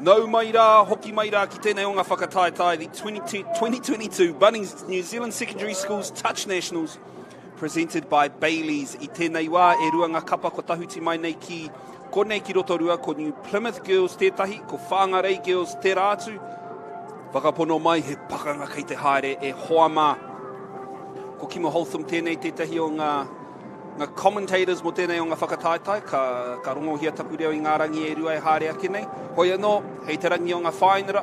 Nau mai rā, hoki mai rā ki tēnei o ngā whakataetai, the 2022 Bunnings New Zealand Secondary Schools Touch Nationals, presented by Bayleys. I tēnei wā, e rua ngā kapa ko tahuti mai nei ki konei ki Rotorua, ko New Plymouth Girls tētahi, ko Whangarei Girls te rātu. Whakapono mai he pakanga kei te haere e hoa mā. Ko Kimo Holtham tēnei tētahi o ngā commentators mo tēnei o ngā whakataetai, ka rongo hia tapu reo I ngā rangi e rua e haere ake nei. Hoi anō, hei te rangi o ngā whainara,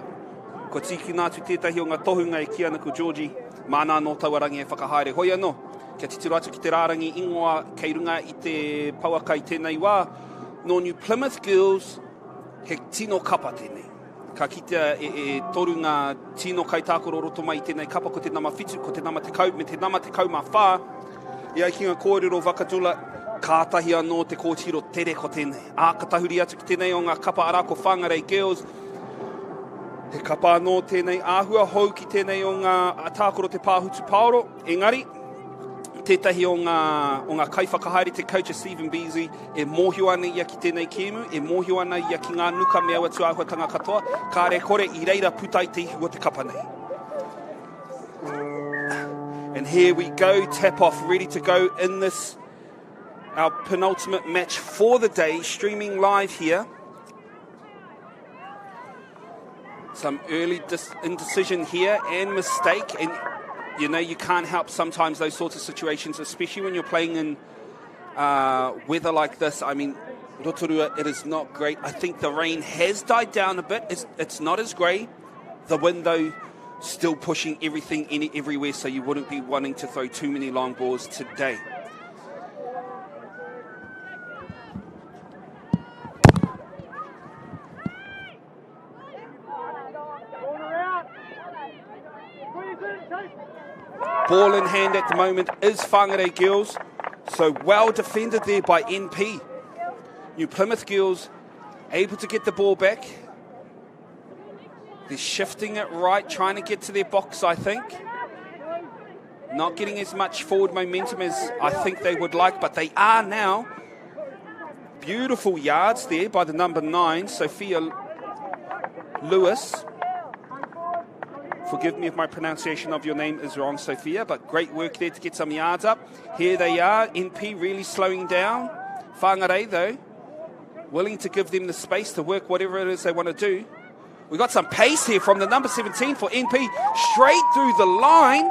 ko tiki nātu tētahi o ngā tohunga e ki ana ko Georgie, mānā no taua rangi e whakahaere. Hoi anō, kia titiru atu ki te rārangi ingoa kei runga I te pauaka I tēnei wā, no New Plymouth Girls, he tino kapa tēnei. Ka kitea e toru ngā tino kai tākoro roto mai I tēnei kapa ko te nama whitu, ko te nama te kau, me te nama te kau mā whā, Ia ki ngā kōrero wakatula, kātahi anō te kōtiro tere ko tēnei. Ka tahuri atu ki tēnei o ngā kapa ara ko Whangarei Girls. He kapa anō tēnei āhua hou ki tēnei o ngā tākoro te pāhutu Paoro. Engari, tētahi o ngā kaiwhakahaere te coach Stephen Beasley e mōhio ana ia ki tēnei kēmu, e mōhio ana ia ki ngā nuka mea watu āhuatanga katoa, kā re kore I reira putai te ihua te kapa nei. And here we go, tap off, ready to go in this, our penultimate match for the day, streaming live here. Some early indecision here and mistake, and you know you can't help sometimes those sorts of situations, especially when you're playing in weather like this. I mean, Rotorua, it is not great. I think the rain has died down a bit. It's not as grey. The wind, though, still pushing everything everywhere, so you wouldn't be wanting to throw too many long balls today. Ball in hand at the moment is Whangarei Girls, so well defended there by NP. New Plymouth Girls able to get the ball back. They're shifting it right, trying to get to their box, I think. Not getting as much forward momentum as I think they would like, but they are now. Beautiful yards there by the number 9, Sophia Lewis. Forgive me if my pronunciation of your name is wrong, Sophia, but great work there to get some yards up. Here they are, NP really slowing down. Whangarei, though, willing to give them the space to work whatever it is they want to do. We got some pace here from the number 17 for NP, straight through the line.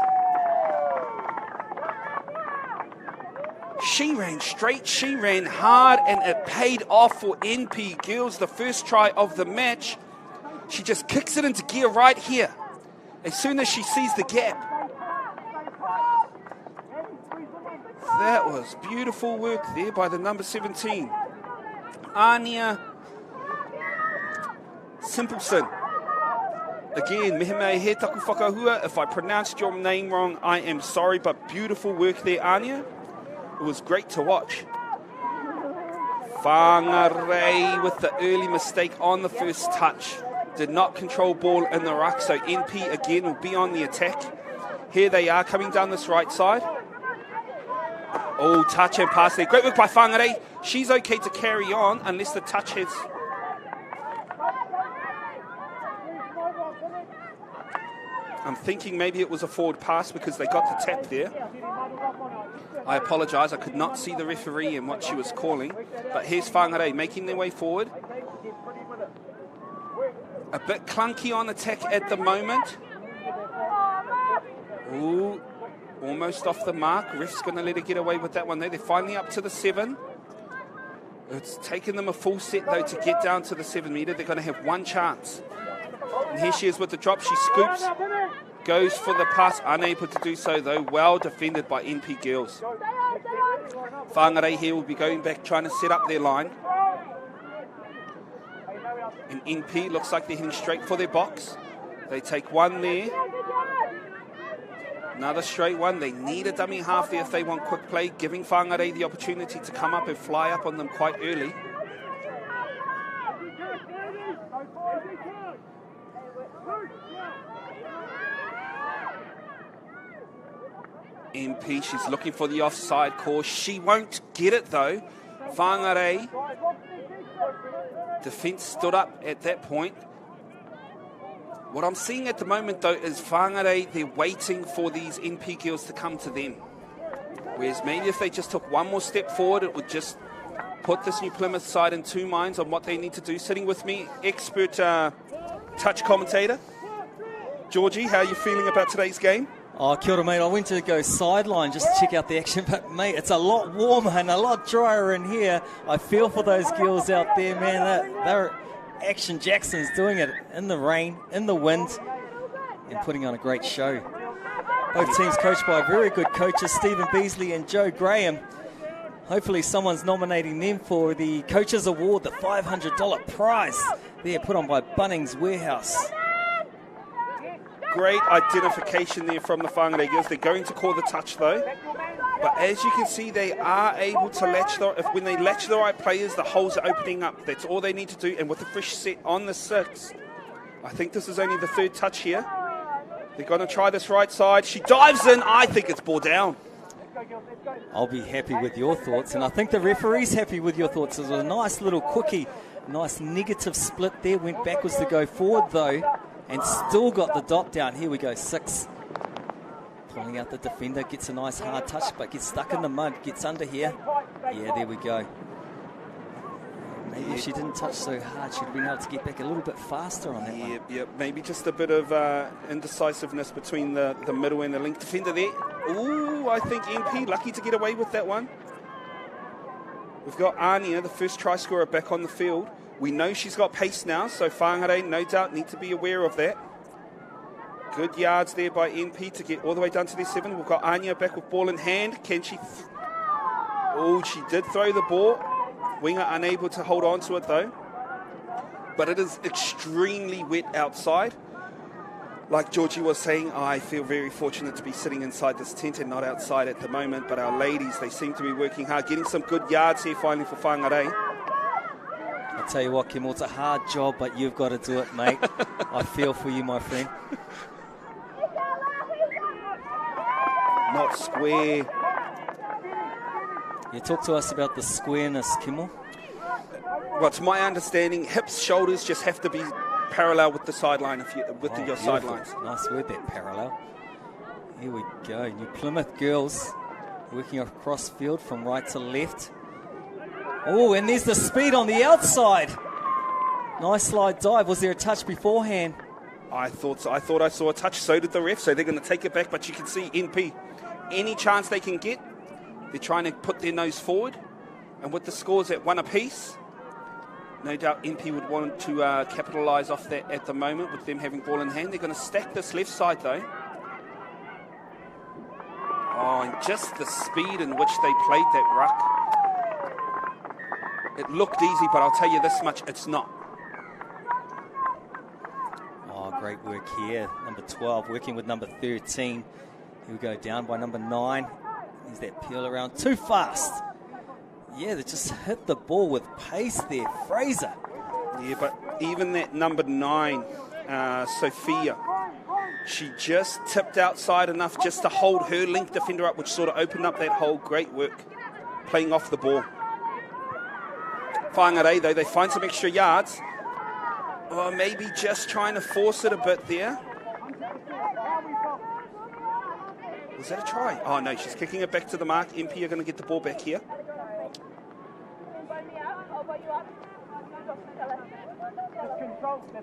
She ran straight, she ran hard, and it paid off for NP Girls, the first try of the match. She just kicks it into gear right here, as soon as she sees the gap. That was beautiful work there by the number 17. Ania Simpleson. Again, mihi mea he taku whakahua. If I pronounced your name wrong, I am sorry, but beautiful work there, Ania. It was great to watch. Whangarei with the early mistake on the first touch. Did not control ball in the ruck, so NP again will be on the attack. Here they are coming down this right side. Oh, touch and pass there. Great work by Whangarei. She's okay to carry on unless the touch has... I'm thinking maybe it was a forward pass because they got the tap there. I apologise, I could not see the referee and what she was calling. But here's Whangarei making their way forward. A bit clunky on attack at the moment. Ooh, almost off the mark. Ref's going to let her get away with that one there. They're finally up to the 7. It's taken them a full set, though, to get down to the 7 metre. They're going to have one chance. And here she is with the drop. She scoops, goes for the pass. Unable to do so, though. Well defended by NP Girls. Whangarei here will be going back, trying to set up their line. And NP looks like they're heading straight for their box. They take one there. Another straight one. They need a dummy half there if they want quick play, giving Whangarei the opportunity to come up and fly up on them quite early. NP, she's looking for the offside call. She won't get it, though. Whangarei, defence stood up at that point. What I'm seeing at the moment, though, is Whangarei, they're waiting for these NP girls to come to them. Whereas maybe if they just took one more step forward, it would just put this New Plymouth side in two minds on what they need to do. Sitting with me, expert touch commentator, Georgie, how are you feeling about today's game? Oh, kia ora, mate. I went to go sideline just to check out the action, but, mate, it's a lot warmer and a lot drier in here. I feel for those girls out there, man. They're Action Jackson's doing it in the rain, in the wind, and putting on a great show. Both teams coached by very good coaches, Stephen Beasley and Joe Graham. Hopefully someone's nominating them for the Coaches Award, the $500 prize there put on by Bunnings Warehouse. Great identification there from the Whangarei girls. They're going to call the touch, though. But as you can see, they are able to latch when they latch the right players, the holes are opening up. That's all they need to do. And with a fresh set on the 6, I think this is only the third touch here. They're going to try this right side. She dives in. I think it's ball down. I'll be happy with your thoughts, and I think the referee's happy with your thoughts. It was a nice little quickie, nice negative split there. Went backwards to go forward, though, and still got the dot down. Here we go, 6. Pulling out the defender, gets a nice hard touch, but gets stuck in the mud, gets under here. Yeah, there we go. Maybe if she didn't touch so hard, she'd have been able to get back a little bit faster on that one. Yeah, maybe just a bit of indecisiveness between the middle and the link defender there. Ooh, I think MP lucky to get away with that one. We've got Anya, the first try scorer, back on the field. We know she's got pace now, so Whangarei no doubt need to be aware of that. Good yards there by NP to get all the way down to their 7. We've got Anya back with ball in hand. Can she... Oh, she did throw the ball. Winger unable to hold on to it, though. But it is extremely wet outside. Like Georgie was saying, I feel very fortunate to be sitting inside this tent and not outside at the moment. But our ladies, they seem to be working hard, getting some good yards here finally for Whangarei. I'll tell you what, Kim, it's a hard job, but you've got to do it, mate. I feel for you, my friend. Not square. Yeah, talk to us about the squareness, Kimmel. Well, to my understanding, hips, shoulders just have to be parallel with the sideline, your sidelines. Nice word, that parallel. Here we go. New Plymouth girls working across field from right to left. Oh, and there's the speed on the outside. Nice slide dive. Was there a touch beforehand? I thought so. I thought I saw a touch. So did the ref. So they're going to take it back. But you can see NP, any chance they can get, they're trying to put their nose forward. And with the scores at 1 apiece, no doubt NP would want to capitalise off that at the moment with them having ball in hand. They're going to stack this left side, though. Oh, and just the speed in which they played that ruck. It looked easy, but I'll tell you this much, it's not. Oh, great work here. Number 12 working with number 13. Here we go, down by number 9. There's that peel around. Too fast. Yeah, they just hit the ball with pace there. Fraser. Yeah, but even that number 9, Sophia, she just tipped outside enough just to hold her link defender up, which sort of opened up that hole. Great work playing off the ball. Whangarei, though, they find some extra yards. Or maybe just trying to force it a bit there. Was that a try? Oh, no, she's kicking it back to the mark. MP are going to get the ball back here.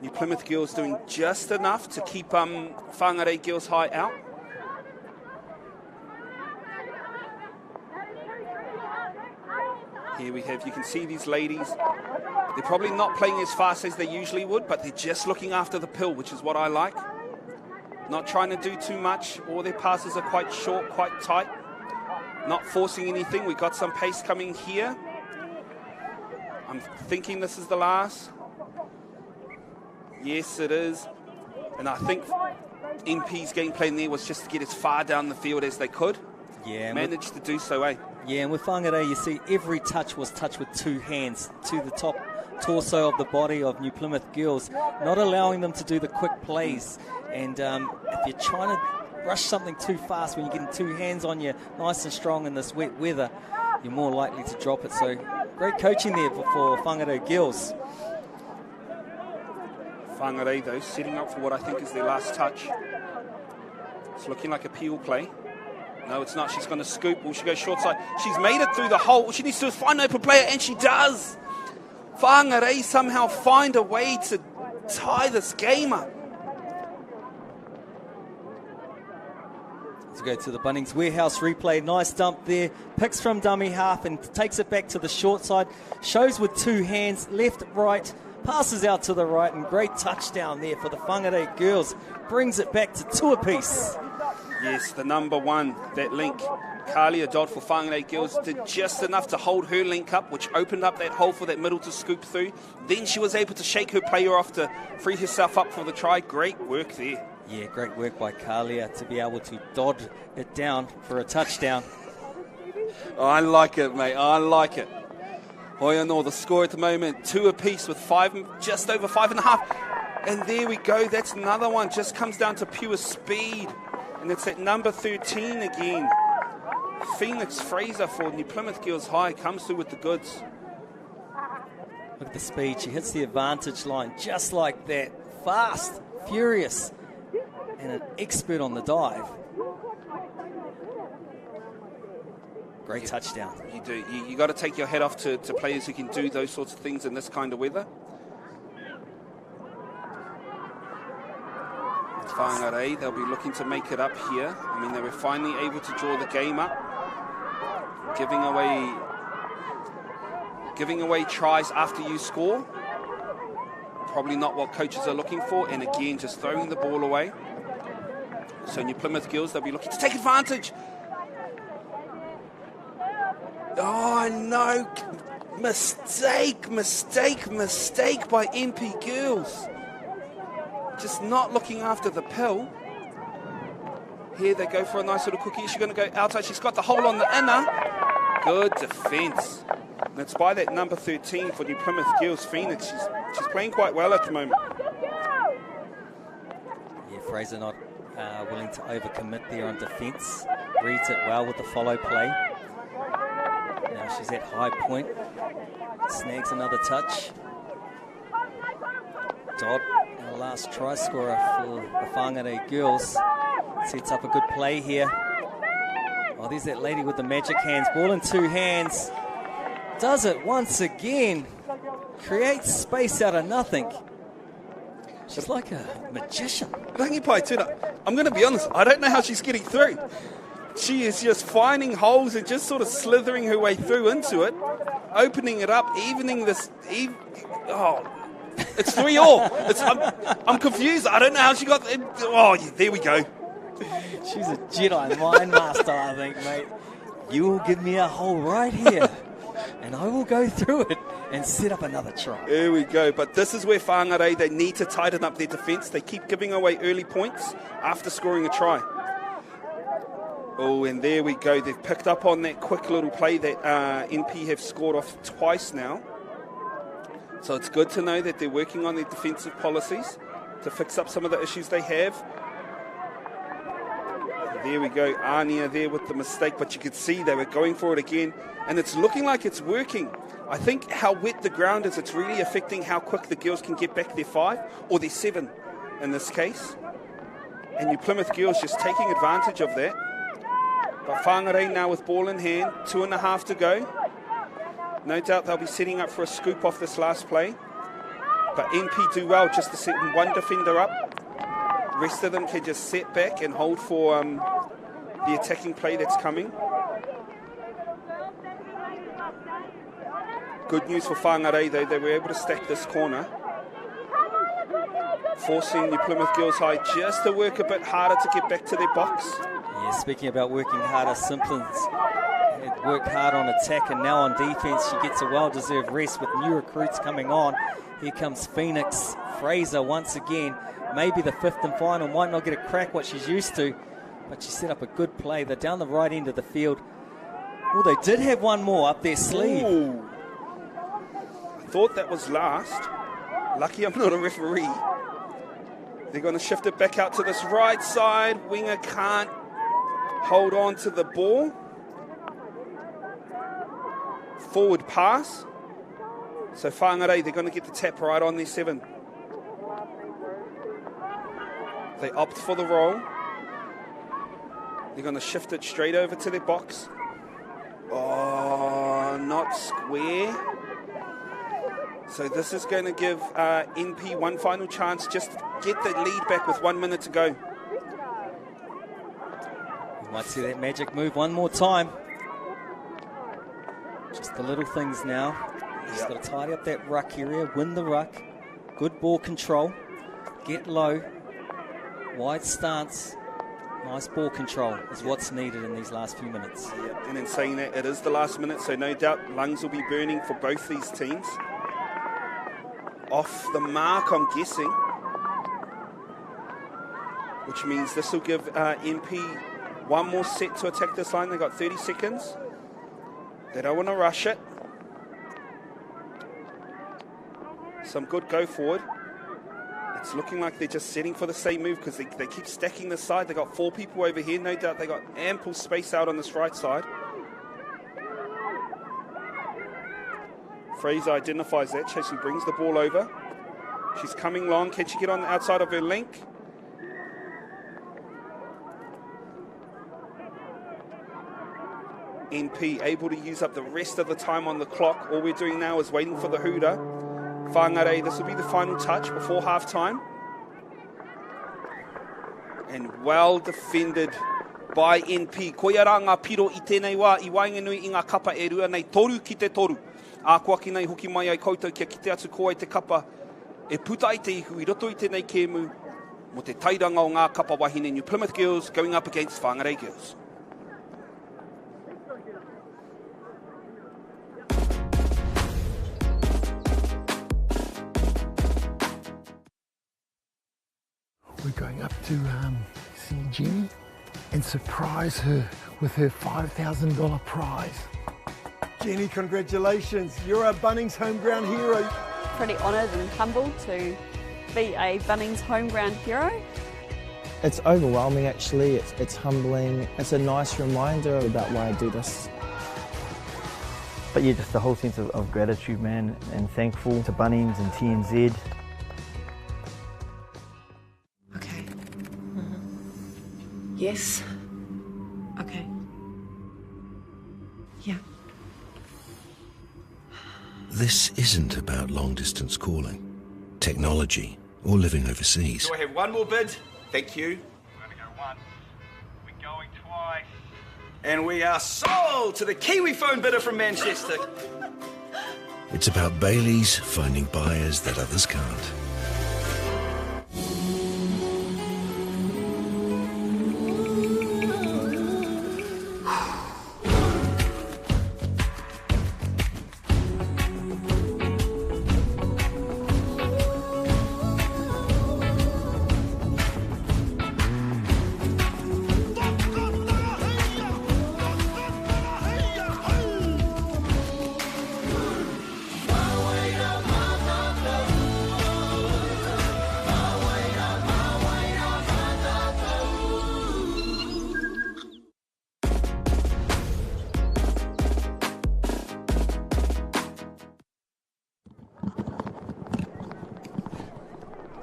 New Plymouth girls doing just enough to keep Whangarei girls high out. Here we have, you can see these ladies, they're probably not playing as fast as they usually would, but they're just looking after the pill, which is what I like. Not trying to do too much. All their passes are quite short, quite tight. Not forcing anything. We got some pace coming here. I'm thinking this is the last. Yes, it is. And I think NP's game plan there was just to get as far down the field as they could. Yeah, managed to do so, eh? Yeah, and with Whangarei, you see every touch was touched with 2 hands to the top torso of the body of New Plymouth girls, not allowing them to do the quick plays. And if you're trying to rush something too fast when you're getting 2 hands on you, nice and strong in this wet weather, you're more likely to drop it. So great coaching there for Whangarei girls. Whangarei, though, setting up for what I think is their last touch. It's looking like a peel play. No, it's not. She's going to scoop. Will she go short side? She's made it through the hole. All she needs to do is find an open player, and she does. Whangarei somehow find a way to tie this game up. Let's go to the Bunnings Warehouse replay. Nice dump there. Picks from dummy half and takes it back to the short side. Shows with two hands, left, right. Passes out to the right, and great touchdown there for the Whangarei girls. Brings it back to 2 apiece. Yes, the number one, that link. Kalia Dodd for Whangarei girls did just enough to hold her link up, which opened up that hole for that middle to scoop through. Then she was able to shake her player off to free herself up for the try. Great work there. Yeah, great work by Kalia to be able to dod it down for a touchdown. I like it, mate. I like it. Hoiano, the score at the moment, 2 apiece with just over 5.5. And there we go. That's another one. Just comes down to pure speed. And it's at number 13 again. Phoenix Fraser for New Plymouth Girls High comes through with the goods. Look at the speed. She hits the advantage line just like that. Fast, furious, and an expert on the dive. Great touchdown. You do. You got to take your head off to players who can do those sorts of things in this kind of weather. Whangarei, they'll be looking to make it up here. I mean, they were finally able to draw the game up, giving away tries after you score. Probably not what coaches are looking for. And again, just throwing the ball away. So New Plymouth Girls, they'll be looking to take advantage. Oh, no. Mistake by MP Girls. Just not looking after the pill. Here they go for a nice little cookie. She's going to go outside. She's got the hole on the inner. Good defence. And it's by that number 13 for New Plymouth Girls, Phoenix. She's playing quite well at the moment. Yeah, Fraser not willing to overcommit there on defence. Reads it well with the follow play. Now she's at high point. Snags another touch. Dodd, our last try scorer for the Whangarei girls, sets up a good play here. Oh, there's that lady with the magic hands. Ball in 2 hands. Does it once again. Creates space out of nothing. She's like a magician. Rangipai Tuna, I'm going to be honest, I don't know how she's getting through. She is just finding holes and just sort of slithering her way through into it, opening it up, evening this. It's 3-all. I'm confused. I don't know how she got. Oh, yeah, there we go. She's a Jedi mind master, I think, mate. You will give me a hole right here, and I will go through it and set up another try. There we go. But this is where Whangarei, they need to tighten up their defence. They keep giving away early points after scoring a try. Oh, and there we go. They've picked up on that quick little play that NP have scored off twice now. So it's good to know that they're working on their defensive policies to fix up some of the issues they have. There we go. Ania there with the mistake, but you could see they were going for it again. And it's looking like it's working. I think how wet the ground is, it's really affecting how quick the girls can get back their 5, or their 7 in this case. And New Plymouth Girls just taking advantage of that. But Whangarei now with ball in hand, 2.5 to go. No doubt they'll be setting up for a scoop off this last play. But NP do well just to set one defender up. The rest of them can just sit back and hold for the attacking play that's coming. Good news for Whangarei though, they were able to stack this corner, forcing New Plymouth Girls High just to work a bit harder to get back to their box. Yeah, speaking about working harder, Simpson's had worked hard on attack and now on defence. She gets a well-deserved rest with new recruits coming on. Here comes Phoenix Fraser once again. Maybe the 5th and final, might not get a crack what she's used to, but she set up a good play. They're down the right end of the field. Oh, they did have one more up their sleeve. Ooh. I thought that was last. Lucky I'm not a referee. They're going to shift it back out to this right side. Winger can't hold on to the ball. Forward pass. So Whangarei, they're going to get the tap right on their 7. They opt for the roll. They're going to shift it straight over to their box. Oh, not square. So this is going to give NP one final chance. Just get the lead back with 1 minute to go. You might see that magic move one more time. Just the little things now. Just got to tidy up that ruck area, win the ruck. Good ball control. Get low. Wide stance. Nice ball control is what's needed in these last few minutes. Yep. And in saying that, it is the last minute, so no doubt lungs will be burning for both these teams. Off the mark, I'm guessing. Which means this will give NP one more set to attack this line. They've got 30 seconds. They don't want to rush it. Some good go forward. It's looking like they're just setting for the same move because they keep stacking the side. They've got 4 people over here. No doubt they got ample space out on this right side. Fraser identifies that. She brings the ball over. She's coming long. Can she get on the outside of her link? NP able to use up the rest of the time on the clock. All we're doing now is waiting for the hooter. Whangarei, this will be the final touch before half-time. And well defended by NP. Koia rā ngā piro I tēnei wā, I wainganui I ngā kapa e rua nei toru ki te toru. A kua ki nei hoki mai ai koutou kia kite atu ko ai te kapa. E puta ai te ihu I roto I tēnei kēmu. Mo te tairanga o ngā kapa wahine New Plymouth girls going up against Whangarei girls. We're going up to see Jenny and surprise her with her $5,000 prize. Jenny, congratulations. You're a Bunnings home ground hero. Pretty honoured and humbled to be a Bunnings home ground hero. It's overwhelming actually, it's humbling. It's a nice reminder about why I do this. But yeah, just the whole sense of gratitude, man, and thankful to Bunnings and TNZ. Okay. Yes. Okay. Yeah. This isn't about long-distance calling, technology, or living overseas. Do I have one more bid? Thank you. We're going to go once. We're going twice. And we are sold to the Kiwi phone bidder from Manchester. It's about Bayleys finding buyers that others can't.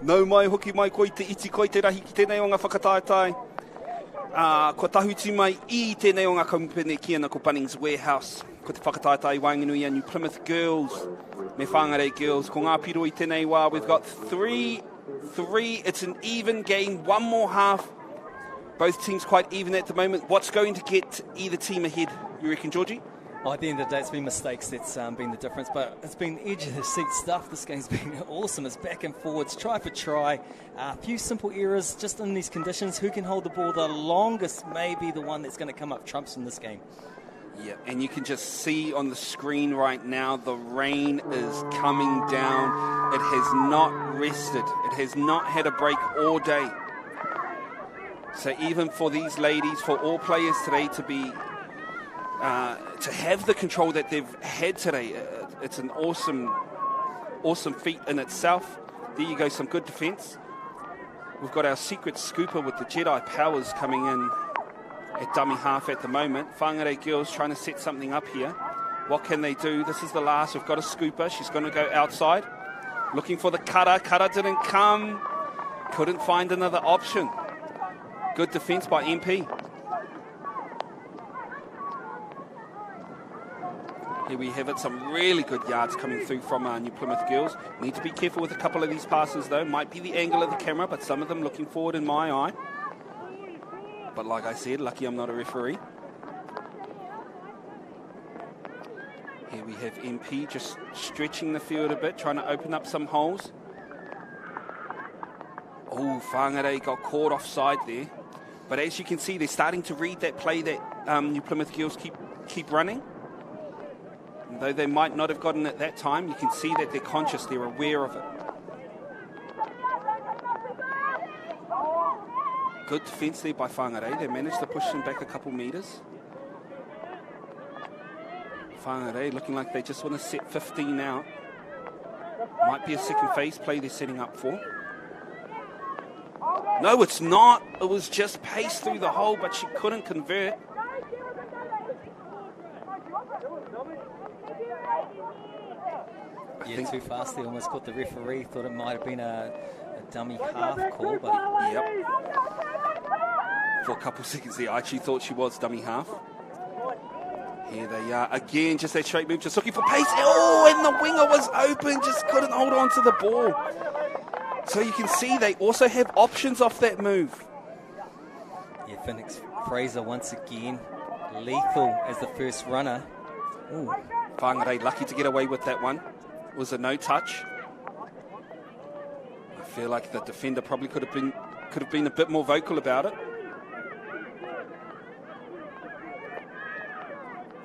Nau mai hoki mai koi te iti koi te rahi ki tēnei o ngā whakataetai. Ko tahuti mai I tēnei o ngā kaupene ki ana ko Bunnings Warehouse. Ko te whakataetai Wainganui a New Plymouth girls, me Whangarei girls. Ko ngā piro I tēnei wā, we've got 3-3. It's an even game, one more half. Both teams quite even at the moment. What's going to get either team ahead, you reckon, Georgie? Well, at the end of the day, it's been mistakes that's been the difference, but it's been edge-of-the-seat stuff. This game's been awesome. It's back and forwards, try for try. A few simple errors just in these conditions. Who can hold the ball the longest may be the one that's going to come up trumps in this game. Yeah, and you can just see on the screen right now, the rain is coming down. It has not rested. It has not had a break all day. So even for these ladies, for all players today to be to have the control that they've had today, it's an awesome feat in itself. There you go, some good defence. We've got our secret scooper with the Jedi powers coming in at dummy half at the moment. Whangarei girls trying to set something up here. What can they do? This is the last. We've got a scooper. She's going to go outside. Looking for the cutter. Cutter didn't come. Couldn't find another option. Good defence by MP. Here we have it, some really good yards coming through from New Plymouth girls. Need to be careful with a couple of these passes though. Might be the angle of the camera, but some of them looking forward in my eye. But like I said, lucky I'm not a referee. Here we have MP just stretching the field a bit, trying to open up some holes. Oh, Whangarei got caught offside there. But as you can see, they're starting to read that play that New Plymouth girls keep running. And though they might not have gotten it that time, you can see that they're conscious, they're aware of it. Good defence there by Whangarei. They managed to push them back a couple metres. Whangarei looking like they just want to set 15 out. Might be a second phase play they're setting up for. No, it's not. It was just pace through the hole, but she couldn't convert. Yeah, too fast. They almost caught the referee. Thought it might have been a dummy half call, but yep. For a couple of seconds there, I actually thought she was dummy half. Here they are again, just that straight move, just looking for pace. Oh, and the winger was open, just couldn't hold on to the ball. So you can see they also have options off that move. Yeah, Phoenix Fraser once again lethal as the first runner. Ooh. Whangarei lucky to get away with that one. It was a no touch. I feel like the defender probably could have been a bit more vocal about it.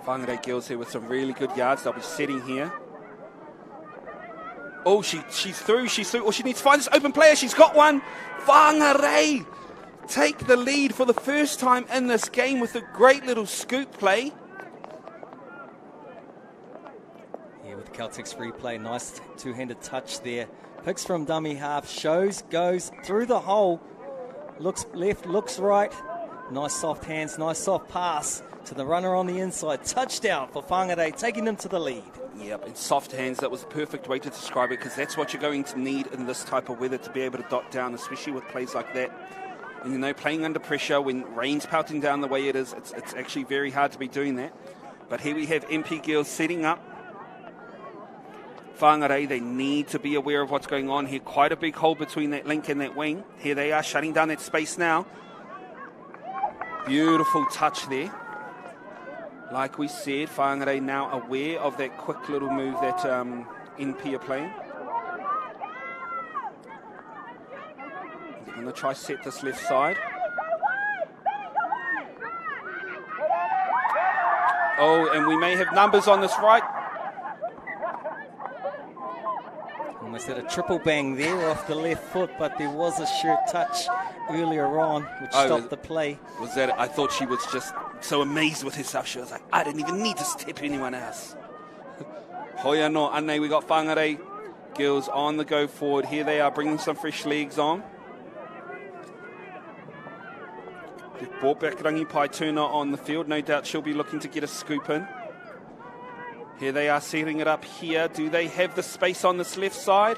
Whangarei girls here with some really good yards. They'll be sitting here. Oh, she's through. Oh, she needs to find this open player. She's got one. Whangarei take the lead for the first time in this game with a great little scoop play. Yeah, with Celtic's replay, nice two-handed touch there. Picks from dummy half, goes through the hole. Looks left, looks right. Nice soft hands, nice soft pass to the runner on the inside. Touchdown for Whangarei, taking them to the lead. Yep, in soft hands, that was the perfect way to describe it, because that's what you're going to need in this type of weather, to be able to dot down, especially with plays like that. And, you know, playing under pressure when rain's pelting down the way it is, it's actually very hard to be doing that. But here we have MP girls setting up. Whangarei, they need to be aware of what's going on here. Quite a big hole between that link and that wing. Here they are shutting down that space now. Beautiful touch there. Like we said, Whangarei now aware of that quick little move that NP are playing. They're going to try set this left side. Oh, and we may have numbers on this right. Almost had a triple bang there off the left foot, but there was a shirt touch earlier on, which stopped the play. Was that? I thought she was just so amazed with herself. She was like, I didn't even need to step anyone else. Hoia no ane, we got Whangarei girls on the go forward. Here they are bringing some fresh legs on. They've brought back Rangipai Tuna on the field. No doubt she'll be looking to get a scoop in. Here they are setting it up here. Do they have the space on this left side?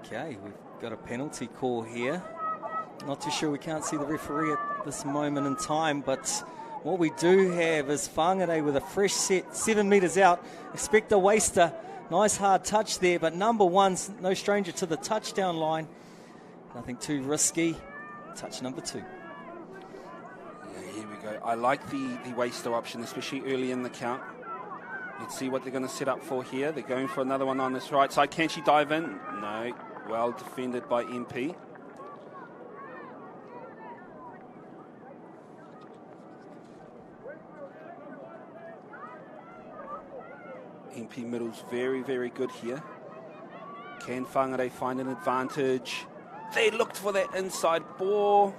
Okay, we've got a penalty call here. Not too sure, we can't see the referee at this moment in time, but what we do have is Whangarei with a fresh set, 7 metres out. Expect a waster. Nice hard touch there, but number one's no stranger to the touchdown line. Nothing too risky. Touch number 2. Yeah, here we go. I like the waster option, especially early in the count. Let's see what they're going to set up for here. They're going for another one on this right side. Can she dive in? No. Well defended by MP. MP middle's very, very good here. Can Whangarei find an advantage? They looked for that inside ball.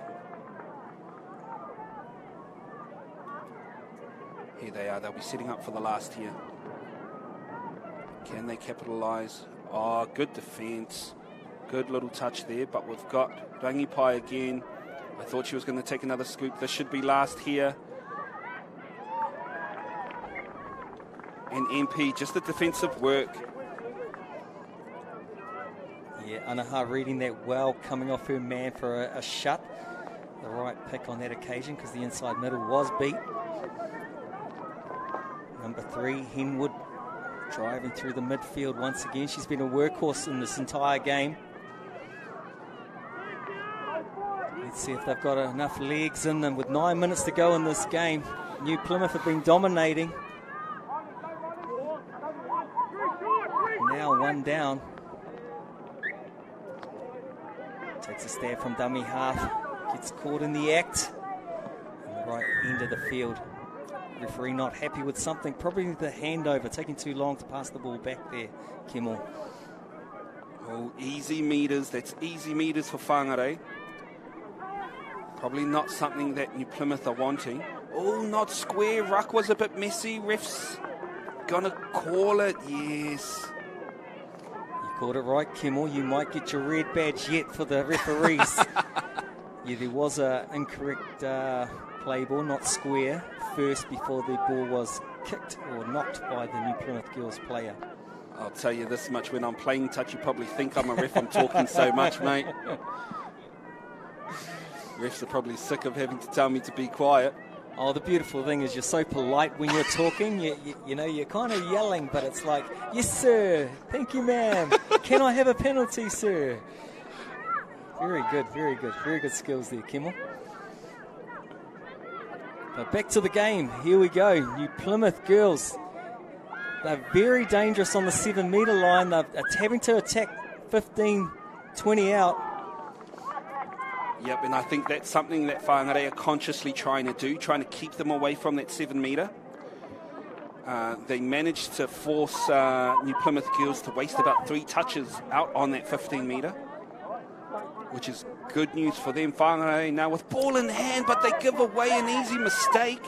Here they are. They'll be setting up for the last here. Can they capitalise? Oh, good defence. Good little touch there, but we've got Rangipai again. I thought she was going to take another scoop. This should be last here. And MP, just the defensive work. Yeah, Anaha reading that well, coming off her man for a shut. The right pick on that occasion because the inside middle was beat. Number 3, Henwood, driving through the midfield once again. She's been a workhorse in this entire game. Let's see if they've got enough legs in them. With 9 minutes to go in this game, New Plymouth have been dominating. Now 1 down. Takes a stab from dummy half. Gets caught in the act. On the right end of the field. Referee not happy with something. Probably the handover. Taking too long to pass the ball back there, Kimmel. Oh, easy meters. That's easy meters for Whangarei. Probably not something that New Plymouth are wanting. Oh, not square. Ruck was a bit messy. Ref's gonna call it. Yes. You called it right, Kimmel. You might get your red badge yet for the referees. Yeah, there was an incorrect play ball, not square, first before the ball was kicked or knocked by the New Plymouth Girls player. I'll tell you this much, when I'm playing touch, you probably think I'm a ref. I'm talking so much, mate. Refs are probably sick of having to tell me to be quiet. Oh, the beautiful thing is you're so polite when you're talking. You know, you're kind of yelling, but it's like, yes, sir. Thank you, ma'am. Can I have a penalty, sir? Very good, very good. Very good skills there, Kimmel. But back to the game. Here we go. New Plymouth girls. They're very dangerous on the 7-metre line. They're having to attack 15, 20 out. Yep, and I think that's something that Whangarei are consciously trying to do, trying to keep them away from that 7-metre. They managed to force New Plymouth girls to waste about 3 touches out on that 15-metre, which is good news for them. Whangarei now with ball in hand, but they give away an easy mistake.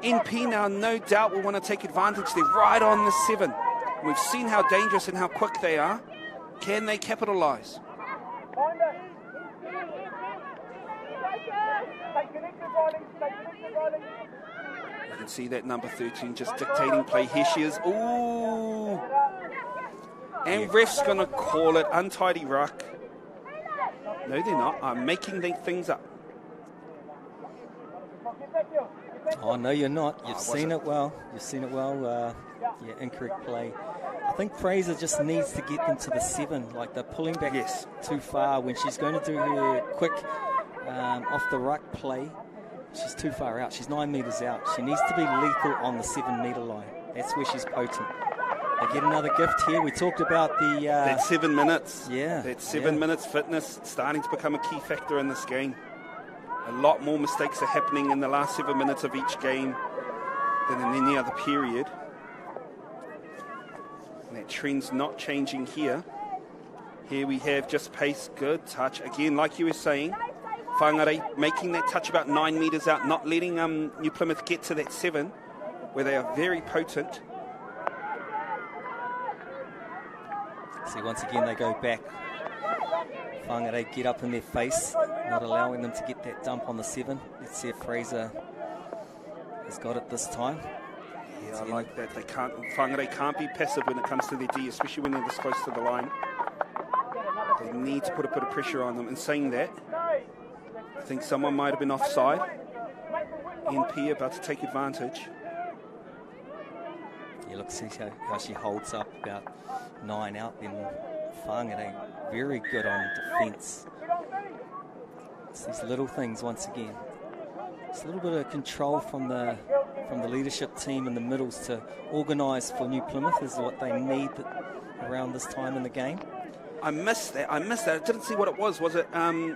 NP now no doubt will want to take advantage. They're right on the 7. We've seen how dangerous and how quick they are. Can they capitalise? You can see that number 13 just dictating play. Here she is. Ooh. And ref's going to call it untidy ruck. No, they're not. I'm making things up. Oh, no, you're not. You've seen it well. You've seen it well. Yeah, incorrect play. I think Fraser just needs to get them to the 7. Like, they're pulling back too far when she's going to do her quick off the ruck play. She's too far out. She's 9 metres out. She needs to be lethal on the 7-metre line. That's where she's potent. They get another gift here. We talked about the... that 7 minutes. Yeah. That 7 minutes fitness starting to become a key factor in this game. A lot more mistakes are happening in the last 7 minutes of each game than in any other period. And that trend's not changing here. Here we have just pace, good touch. Again, like you were saying, Whangarei making that touch about 9 metres out, not letting New Plymouth get to that 7, where they are very potent. See, once again, they go back. Whangarei get up in their face, not allowing them to get that dump on the 7. Let's see if Fraser has got it this time. Yeah, I like that. Whangarei can't be passive when it comes to their D, especially when they're this close to the line. They need to put a bit of pressure on them. And saying that, I think someone might have been offside. NP about to take advantage. Yeah, look, see how she holds up about 9 out. Then Whangarei very good on defence. It's these little things once again. It's a little bit of control from the leadership team in the middles to organise for New Plymouth is what they need around this time in the game. I missed that. I didn't see what it was. Was it... I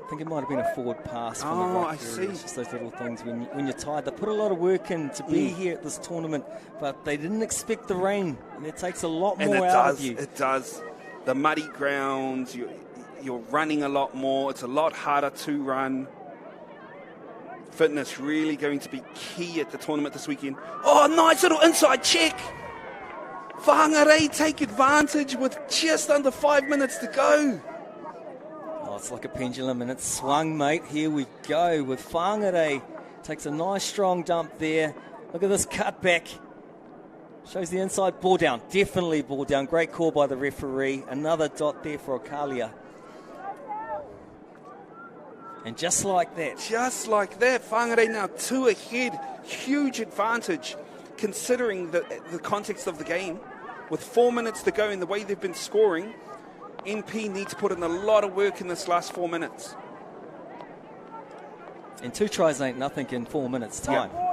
think it might have been a forward pass from the right I see. It's just those little things when you're tired. They put a lot of work in to be here at this tournament, but they didn't expect the rain, and it takes a lot more out of you. It does. The muddy grounds, you're running a lot more. It's a lot harder to run. Fitness really going to be key at the tournament this weekend. Oh, nice little inside check. Whangarei take advantage with just under 5 minutes to go. Oh, it's like a pendulum and it's swung, mate. Here we go with Whangarei. Takes a nice strong dump there. Look at this cutback. Shows the inside, ball down. Definitely ball down. Great call by the referee. Another dot there for Okalia. And just like that. Just like that, Whangarei now 2 ahead. Huge advantage considering the context of the game. With 4 minutes to go and the way they've been scoring, NP need to put in a lot of work in this last 4 minutes. And 2 tries ain't nothing in 4 minutes' time. Yeah.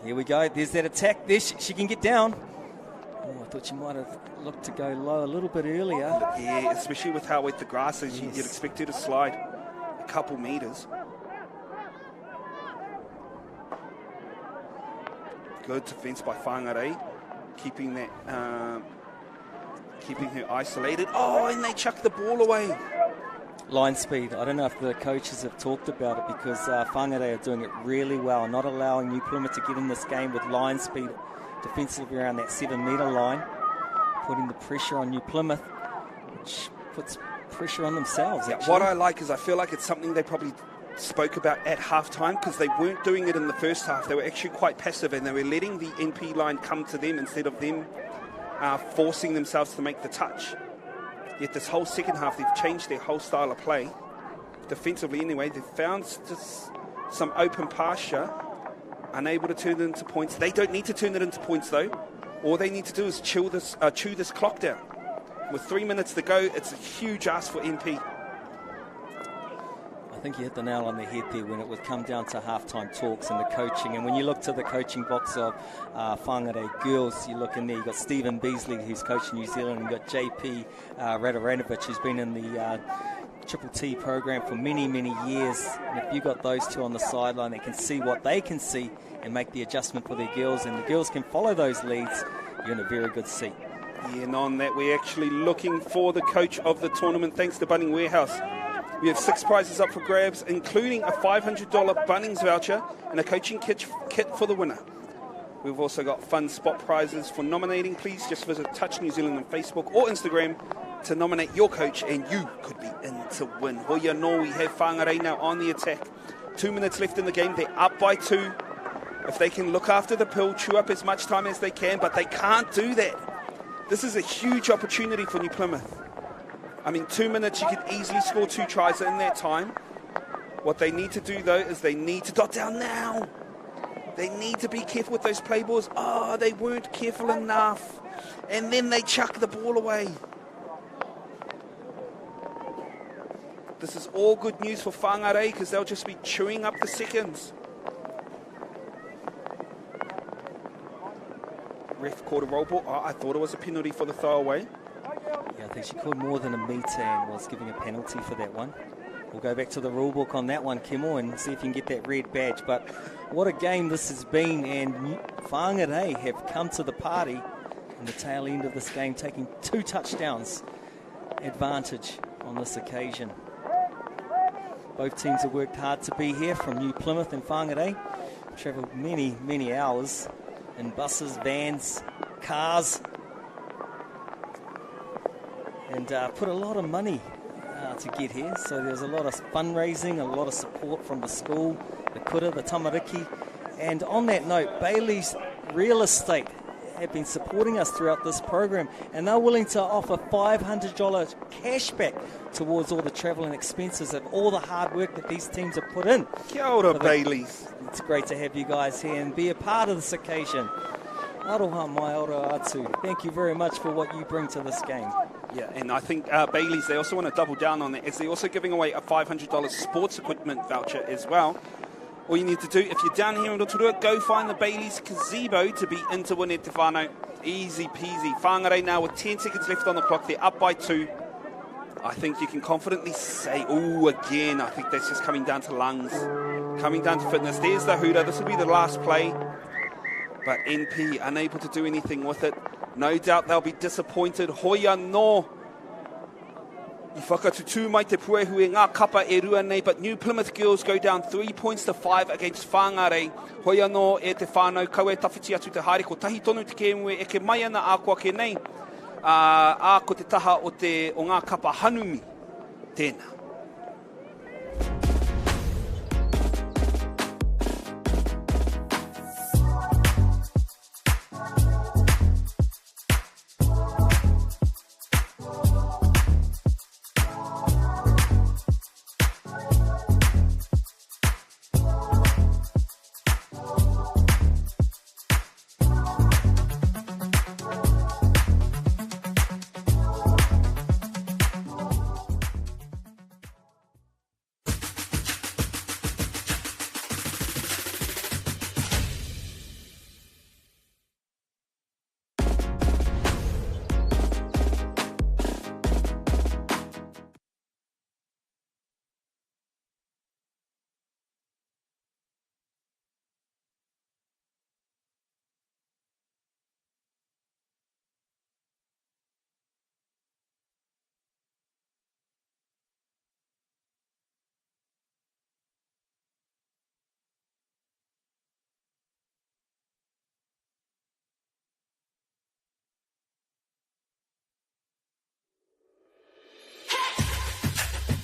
Here we go. There's that attack. There she can get down. Oh, I thought she might have looked to go low a little bit earlier. Yeah, especially with how wet the grass is, yes. You'd expect her to slide a couple metres. Good defence by Whangarei, keeping that, keeping her isolated. Oh, and they chuck the ball away. Line speed. I don't know if the coaches have talked about it because Whangarei are doing it really well, not allowing New Plymouth to get in this game with line speed defensively around that 7-metre line, putting the pressure on New Plymouth, which puts pressure on themselves. Yeah, what I like is I feel like it's something they probably spoke about at halftime because they weren't doing it in the first half. They were actually quite passive and they were letting the NP line come to them instead of them forcing themselves to make the touch. Yet this whole second half, they've changed their whole style of play. Defensively anyway, they've found just some open pasture, unable to turn it into points. They don't need to turn it into points though. All they need to do is chew this clock down. With 3 minutes to go, it's a huge ask for NP. I think you hit the nail on the head there when it would come down to halftime talks and the coaching. And when you look to the coaching box of Whangarei girls, you look in there, you've got Stephen Beasley, who's coaching New Zealand, and you've got JP Radovanovic, who's been in the Triple T program for many, many years. And if you've got those two on the sideline, they can see what they can see and make the adjustment for their girls, and the girls can follow those leads, you're in a very good seat. Yeah, and on that, we're actually looking for the coach of the tournament, thanks to Bunnings Warehouse. We have 6 prizes up for grabs, including a $500 Bunnings voucher and a coaching kit for the winner. We've also got fun spot prizes for nominating. Please just visit Touch New Zealand on Facebook or Instagram to nominate your coach, and you could be in to win. Hoia no, we have Whangarei now on the attack. 2 minutes left in the game. They're up by 2. If they can look after the pill, chew up as much time as they can, but they can't do that. This is a huge opportunity for New Plymouth. I mean, 2 minutes, you could easily score 2 tries in that time. What they need to do, though, is they need to dot down now. They need to be careful with those play balls. Oh, they weren't careful enough. And then they chuck the ball away. This is all good news for Whangarei because they'll just be chewing up the seconds. Ref called a roll ball. Oh, I thought it was a penalty for the throwaway. Yeah, I think she called more than a metre and was giving a penalty for that one. We'll go back to the rule book on that one, Kimmel, and see if you can get that red badge. But what a game this has been, and Whangarei have come to the party in the tail end of this game, taking 2 touchdowns advantage on this occasion. Both teams have worked hard to be here, from New Plymouth and Whangarei. Travelled many, many hours in buses, vans, cars, and put a lot of money to get here. So there's a lot of fundraising, a lot of support from the school, the kura, the tamariki. And on that note, Bayleys Real Estate have been supporting us throughout this program, and they're willing to offer $500 cash back towards all the travel and expenses of all the hard work that these teams have put in. Kia ora, Bayleys. It's great to have you guys here and be a part of this occasion. Aroha mai ora atu. Thank you very much for what you bring to this game. Yeah, and I think Bayleys, they also want to double down on that, as they're also giving away a $500 sports equipment voucher as well. All you need to do, if you're down here in Rotorua, go find the Bayleys gazebo to be in to win it, Te whānau. Easy peasy. Whangarei now with 10 seconds left on the clock. They're up by 2. I think you can confidently say, oh, again, I think that's just coming down to lungs, coming down to fitness. There's the hooter. This will be the last play. But NP unable to do anything with it. No doubt they'll be disappointed. Hoia no. I whakatutu mai te puehu e ngā kapa e rua nei, but New Plymouth girls go down 3 points to 5 against Whangarei. Hoia no e te whānau, kau e tawhiti atu te haere, ko tahi tonu te kēmue e ke mai ana ākua ke nei. Ko te taha o ngā kapa hanumi. Tēnā.